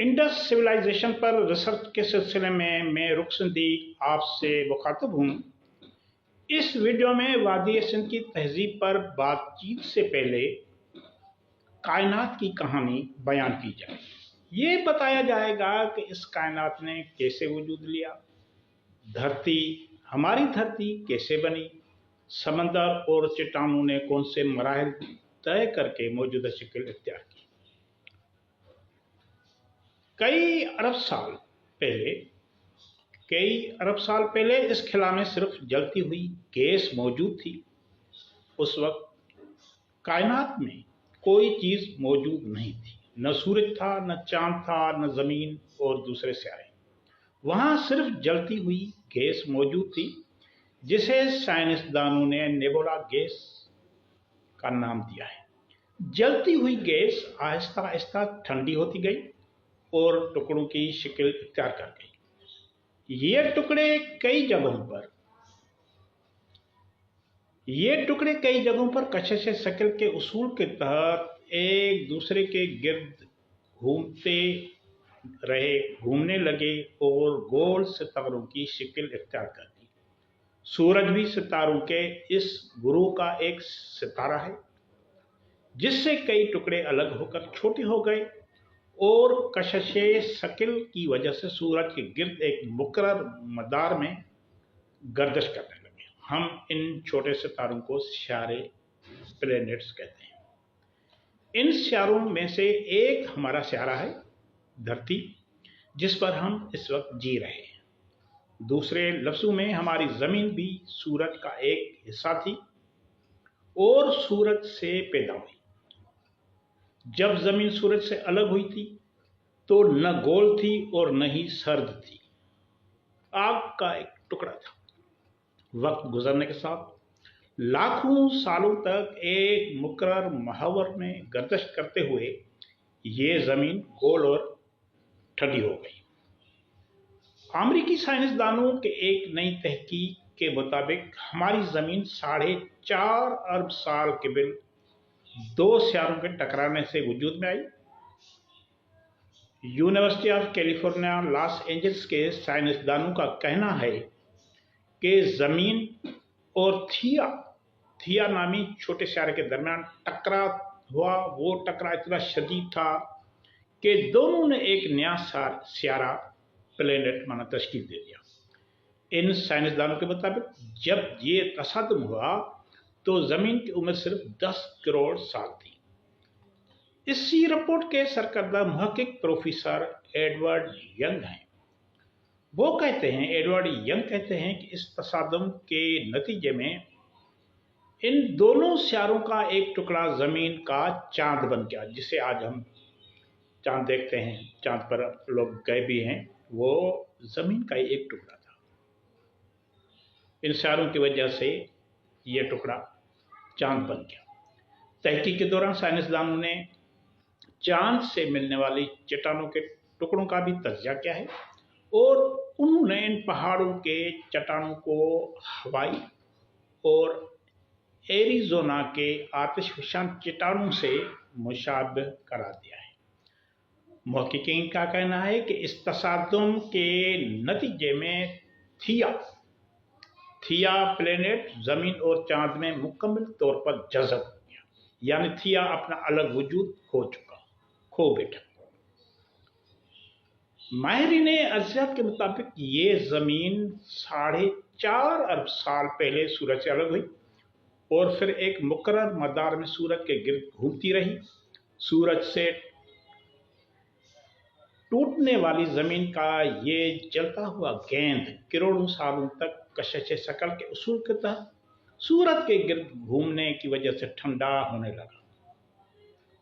Indus civilisation पर research के सिलसिले में मैं रुखसंदी आपसे मुखातिब हूँ। इस वीडियो में वादी सिंध की तहजीब पर बातचीत से पहले कायनात की कहानी बयान की जाए। ये बताया जाएगा कि इस कायनात ने कैसे वजूद लिया, हमारी धरती कैसे बनी, समंदर और चट्टानों ने कौन से मराहिल तय करके मौजूदा शक्ल इख्तियार की। कई अरब साल पहले इस खिला में सिर्फ जलती हुई गैस मौजूद थी। उस वक्त कायनात में कोई चीज मौजूद नहीं थी, न सूरज था, न चांद था, न जमीन और दूसरे सियारे। वहां सिर्फ जलती हुई गैस मौजूद थी, जिसे साइंसदानों ने नेबुला गैस का नाम दिया है। जलती हुई गैस आहिस्ता आहिस्ता ठंडी होती गई और टुकड़ों की शक्ल इख्तियार कर गई। ये टुकड़े कई जगहों पर कशिश शक्ल के उसूल के तहत एक दूसरे के गिर्द घूमने लगे और गोल सितारों की शक्ल इख्तियार कर दी। सूरज भी सितारों के इस गुरूह का एक सितारा है, जिससे कई टुकड़े अलग होकर छोटे हो गए और कशिशे शक्ल की वजह से सूरज के गिर्द एक मुकर्रर मदार में गर्दिश करने लगे। हम इन छोटे सितारों को सियारे, प्लैनेट्स कहते हैं। इन सियारों में से एक हमारा सियारा है धरती, जिस पर हम इस वक्त जी रहे हैं। दूसरे लफ्जों में हमारी जमीन भी सूरज का एक हिस्सा थी और सूरज से पैदा हुई। जब जमीन सूरज से अलग हुई थी तो न गोल थी और न ही सर्द थी, आग का एक टुकड़ा था। वक्त गुजरने के साथ लाखों सालों तक एक मुकर्रर महवर में गर्दिश करते हुए ये जमीन गोल और ठंडी हो गई। अमेरिकी साइंसदानों के एक नई तहकीक के मुताबिक हमारी जमीन 4.5 अरब साल कबल दो सियारों के टकराने से वजूद में आई। University of California Los Angeles के साइंसदानों का कहना है कि जमीन और थिया नामी छोटे सियारे के दरमियान टकरा हुआ। वो टकरा इतना शदीद था कि दोनों ने एक नया सियारा, प्लेनेट माना तश्कील दे दिया। इन साइंसदानों के मुताबिक जब ये तसादुम हुआ तो जमीन की उम्र सिर्फ 10 करोड़ साल थी। इसी रिपोर्ट के सरकर्दा मुहक्किक प्रोफेसर एडवर्ड यंग हैं। एडवर्ड यंग कहते हैं कि इस तसादुम के नतीजे में इन दोनों सियारों का एक टुकड़ा जमीन का चांद बन गया, जिसे आज हम चांद देखते हैं। चांद पर लोग गए भी हैं, वो जमीन का ही एक टुकड़ा था। इन सियारों की वजह से ये टुकड़ा चांद बन गया। तहकीक के दौरान साइंसदानों ने चांद से मिलने वाली चट्टानों के टुकड़ों का भी तज्जिया किया है और उन्होंने इन पहाड़ों के चट्टानों को हवाई और एरिज़ोना के आतिशफशान चट्टानों से मुशाबह करार दिया है। मुहक्किकीन का कहना है कि इस तसादुम के नतीजे में थिया प्लेनेट जमीन और चांद में मुकम्मल तौर पर जज़ब हो गया, यानी थिया अपना अलग वजूद खो बैठा। माहिरीन अर्जियात के मुताबिक ये जमीन 4.5 अरब साल पहले सूरज से अलग हुई और फिर एक मुकर्रर मदार में सूरज के गिर्द घूमती रही। सूरज से टूटने वाली जमीन का ये जलता हुआ गेंद करोड़ों सालों तक कशिश शक्ल के उसूल के तहत सूरज के गिर्द घूमने की वजह से ठंडा होने लगा।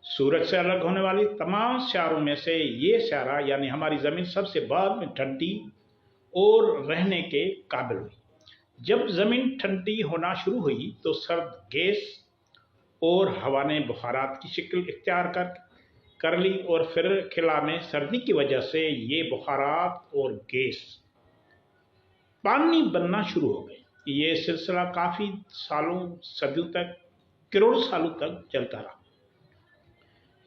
सूरज से अलग होने वाली तमाम सियारों में से ये सियारा यानी हमारी जमीन सबसे बाद में ठंडी और रहने के काबिल हुई। जब जमीन ठंडी होना शुरू हुई तो सर्द गैस और हवा ने बुखारात की शक्ल इख्तियार कर ली और फिर खिला में सर्दी की वजह से ये बुखारात और गैस पानी बनना शुरू हो गए। ये सिलसिला काफी सदियों तक, करोड़ों सालों तक चलता रहा।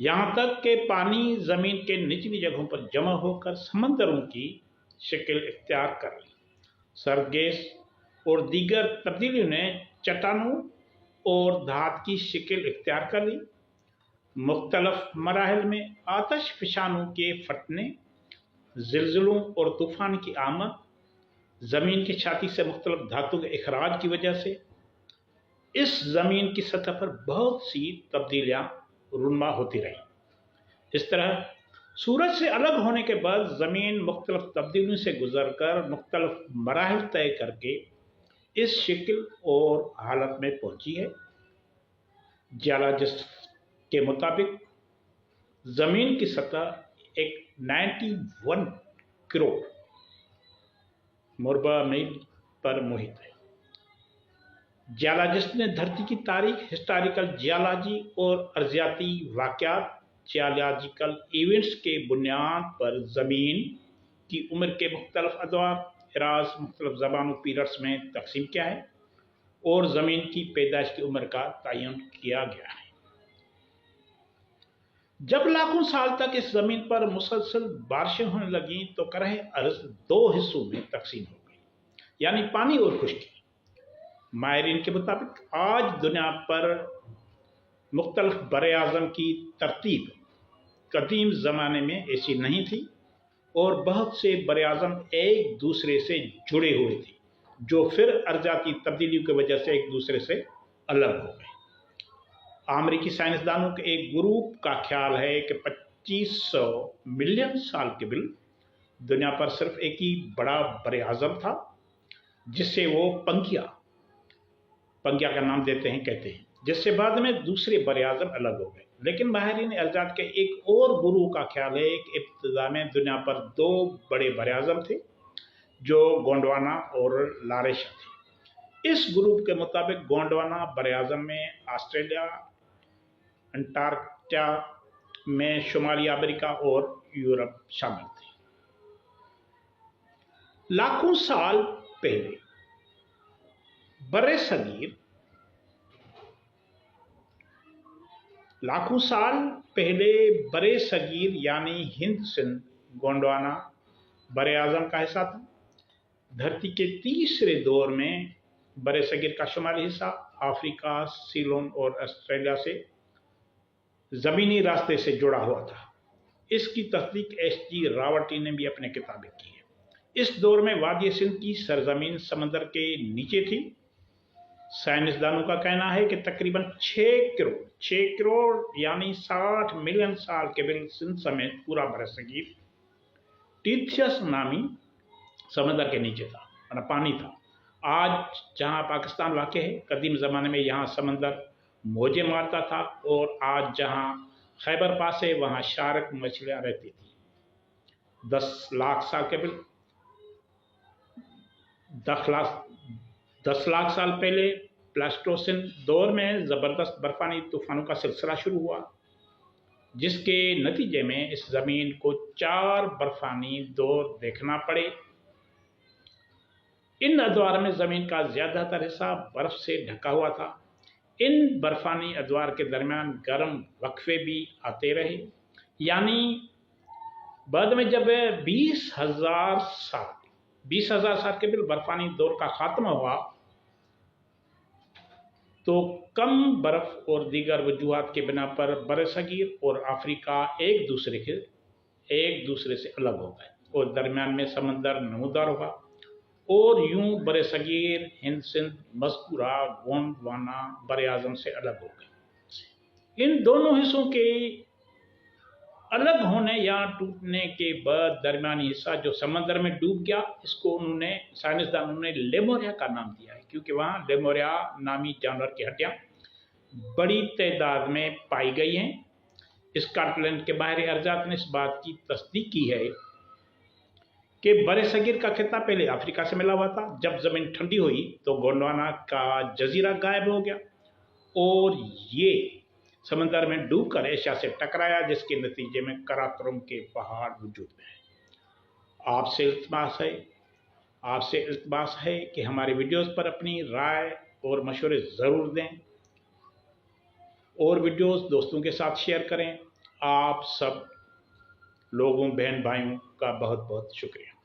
यहाँ तक कि पानी जमीन के निचली जगहों पर जमा होकर समंदरों की शक्ल इख्तियार कर ली। सर्द गैस और दीगर तब्दीलियों ने चट्टानों और धात की शक्ल इख्तियार कर ली। मुख्तलफ मराहल में आतश फिशानों के फटने, जिलजिलों और तूफान की आमद, ज़मीन की छाती से मुख्तलिफ धातुओं के अखराज की वजह से इस ज़मीन की सतह पर बहुत सी तब्दीलियाँ रूनमा होती रहीं। इस तरह सूरज से अलग होने के बाद ज़मीन मुख्तलिफ तब्दीलियों से गुजर कर मुख्तलिफ मराहल तय करके इस शक्ल और हालत में पहुंची है। जियालॉजिस्ट के मुताबिक ज़मीन की सतह एक 91 करोड़ मुरबा मील पर मुहित है। जियालॉजिस्ट ने धरती की तारीख, हिस्टोरिकल जियालॉजी और अर्जियाती वाक़यात जियालॉजिकल इवेंट्स के बुनियाद पर ज़मीन की उम्र के मुख्तलिफ अदवार, इराज, मुख्तलिफ ज़मानों पीरियड्स में तकसीम किया है और ज़मीन की पैदाइश की उम्र का तयन किया गया है। जब लाखों साल तक इस ज़मीन पर मुसलसल बारिशें होने लगीं तो करह अर्ज़ दो हिस्सों में तकसीम हो गई, यानी पानी और खुश्की। माहिरीन के मुताबिक आज दुनिया पर मुख्तलिफ बर-ए-आज़म की तरतीब कदीम ज़माने में ऐसी नहीं थी और बहुत से बर-ए-आज़म एक दूसरे से जुड़े हुए थे, जो फिर अर्जाती तब्दीलियों की वजह से एक दूसरे से अलग हो गए। अमरीकी साइंसदानों के एक ग्रुप का ख्याल है कि 2500 मिलियन साल कबल दुनिया पर सिर्फ एक ही बड़ा बर-ए-आज़म था, जिससे वो पंगिया का नाम देते हैं, कहते हैं, जिससे बाद में दूसरे बर-ए-आज़म अलग हो गए। लेकिन माहिरीन अर्जात के एक और गुरु का ख्याल है कि इब्तिदा में दुनिया पर दो बड़े बर-ए-आज़म थे, जो गोंडवाना और लारेशा थे। इस ग्रुप के मुताबिक गोंडवाना बर-ए-आज़म में ऑस्ट्रेलिया, अंटार्कटिका में शुमाली अमेरिका और यूरोप शामिल थे। लाखों साल पहले बरे सगीर यानी हिंद सिंध गोंडवाना बर-ए-आज़म का हिस्सा था। धरती के तीसरे दौर में बरे सगीर का शुमाली हिस्सा अफ्रीका, सीलोन और ऑस्ट्रेलिया से ज़मीनी रास्ते से जुड़ा हुआ था। इसकी तस्दीक एच.जी. रावर्टी ने भी अपने किताब में की है। इस दौर में वादी सिंध की सरजमीन समंदर के नीचे थी। साइंसदानों का कहना है कि तकरीबन 6 करोड़ यानी 60 मिलियन साल कबल सिंध समेत पूरा बरसगीर टीथियस नामी समंदर के नीचे था, मतलब पानी था। आज जहां पाकिस्तान वाक़ है, कदीम ज़माने में यहाँ समंदर मौजें मारता था और आज जहां खैबर पास है वहाँ शार्क मछलियाँ रहती थी। 10 लाख साल कबल 10 लाख साल पहले प्लास्टोसिन दौर में ज़बरदस्त बर्फानी तूफानों का सिलसिला शुरू हुआ, जिसके नतीजे में इस ज़मीन को 4 बर्फानी दौर देखना पड़े। इन अदवार में ज़मीन का ज़्यादातर हिस्सा बर्फ़ से ढका हुआ था। इन बर्फानी अदवार के दरमियान गर्म वक्फे भी आते रहे, यानी बाद में जब 20,000 साल के बिल बर्फानी दौर का खात्मा हुआ तो कम बर्फ और दीगर वजूहात के बिना पर बरसगीर और अफ्रीका एक दूसरे से अलग हो गए और दरमियान में समंदर नमूदार हुआ और यूं बरसगीर, हिंद सिंध, मज़कूरा गोंडवाना बर-ए-आज़म से अलग हो गए। इन दोनों हिस्सों के अलग होने या टूटने के बाद दरमियानी हिस्सा जो समंदर में डूब गया, इसको साइंसदानों ने लेमोरिया का नाम दिया है, क्योंकि वहाँ लेमोरिया नामी जानवर की हड्डियाँ बड़ी तादाद में पाई गई हैं। स्कॉटलैंड के माहिर अर्जात ने इस बात की तस्दीक की है कि बरसगीर का खिता पहले अफ्रीका से मिला हुआ था। जब ज़मीन ठंडी हुई तो गोंडवाना का जजीरा गायब हो गया और ये समंदर में डूबकर एशिया से टकराया, जिसके नतीजे में कराकोरम के पहाड़ वजूद में है। आपसे इल्तमास है कि हमारे वीडियोस पर अपनी राय और मशवरे ज़रूर दें और वीडियोस दोस्तों के साथ शेयर करें। आप सब लोगों बहन भाइयों का बहुत बहुत शुक्रिया।